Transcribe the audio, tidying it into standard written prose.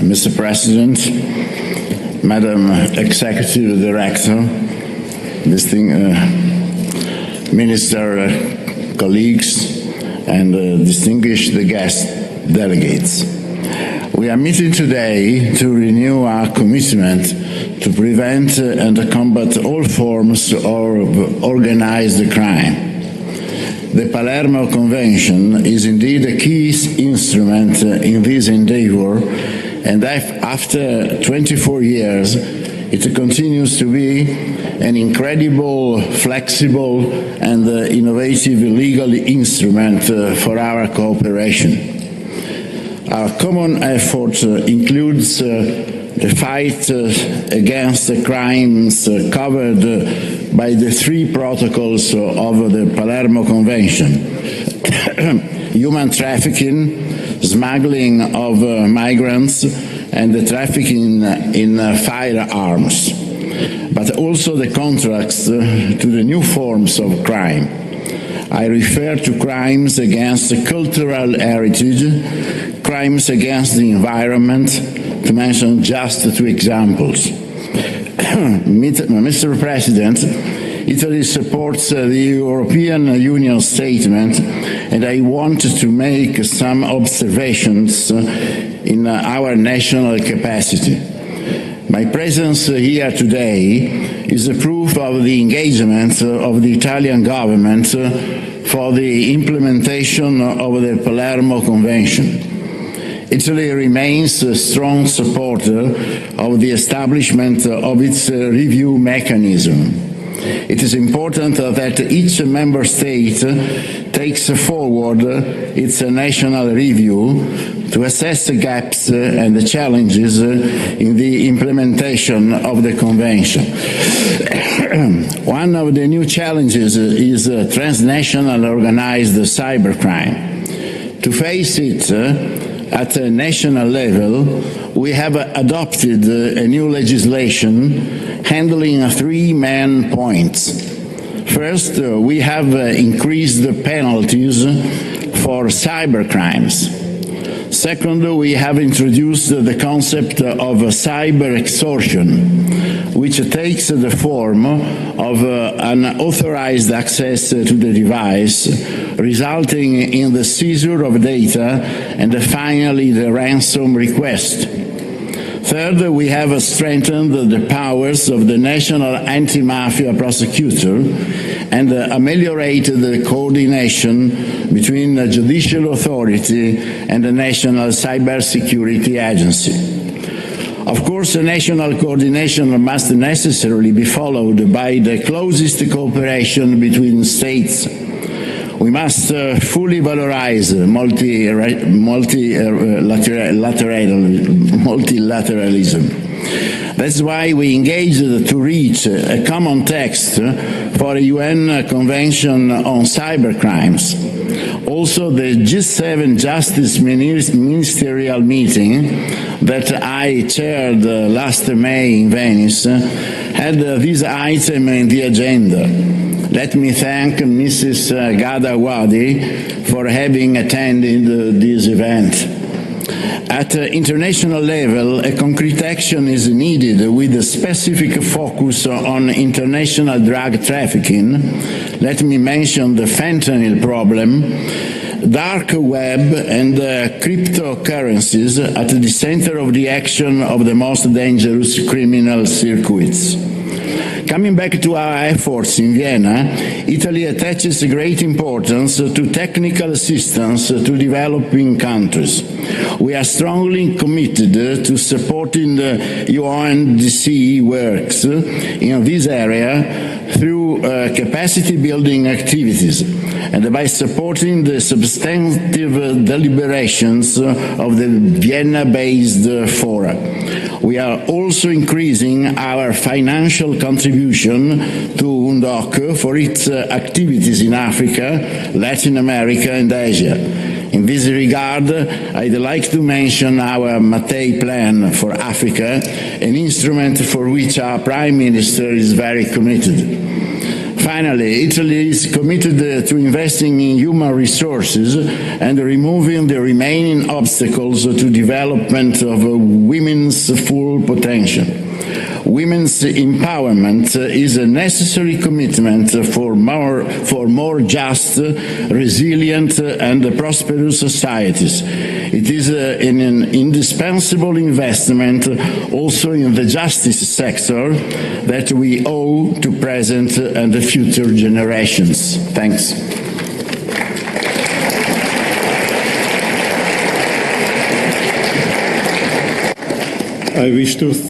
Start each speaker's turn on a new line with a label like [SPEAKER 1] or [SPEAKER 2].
[SPEAKER 1] Mr. President, Madam Executive Director, distinguished Minister colleagues, and distinguished guest delegates. We are meeting today to renew our commitment to prevent and combat all forms of organized crime. The Palermo Convention is indeed a key instrument in this endeavor, and after 24 years, it continues to be an incredible, flexible, and innovative legal instrument for our cooperation. Our common effort includes the fight against the crimes covered by the three protocols of the Palermo Convention: human trafficking, smuggling of migrants, and the trafficking in firearms, but also the contracts to the new forms of crime. I refer to crimes against the cultural heritage, crimes against the environment, to mention just two examples. Mr. President, Italy supports the European Union statement, and I want to make some observations in our national capacity. My presence here today is a proof of the engagement of the Italian government for the implementation of the Palermo Convention. Italy remains a strong supporter of the establishment of its review mechanism. It is important that each member state takes forward its national review to assess the gaps and the challenges in the implementation of the Convention. One of the new challenges is transnational organized cybercrime. To face it, at a national level, we have adopted a new legislation handling three main points. First, we have increased the penalties for cybercrimes. Second, we have introduced the concept of cyber extortion, which takes the form of unauthorized access to the device, resulting in the seizure of data and finally the ransom request. Third, we have strengthened the powers of the National Anti-Mafia Prosecutor and ameliorated the coordination between the judicial authority and the National Cybersecurity Agency. Of course, the national coordination must necessarily be followed by the closest cooperation between states. We must fully valorize multilateralism. That's why we engaged to reach a common text for a UN Convention on Cybercrimes. Also, the G7 Justice Ministerial meeting that I chaired last May in Venice had this item in the agenda. Let me thank Mrs. Gadawadi for having attended this event. At international level, a concrete action is needed with a specific focus on international drug trafficking. Let me mention the fentanyl problem, dark web, and cryptocurrencies at the center of the action of the most dangerous criminal circuits. Coming back to our efforts in Vienna, Italy attaches great importance to technical assistance to developing countries. We are strongly committed to supporting the UNDC works in this area through capacity-building activities and by supporting the substantive deliberations of the Vienna-based fora. We are also increasing our financial contribution to UNDOC for its activities in Africa, Latin America, and Asia. In this regard, I'd like to mention our Mattei Plan for Africa, an instrument for which our Prime Minister is very committed. Finally, Italy is committed to investing in human resources and removing the remaining obstacles to development of women's full potential. Women's empowerment is a necessary commitment for more just, resilient and prosperous societies. It is an indispensable investment also in the justice sector that we owe to present and future generations. Thanks.
[SPEAKER 2] I wish to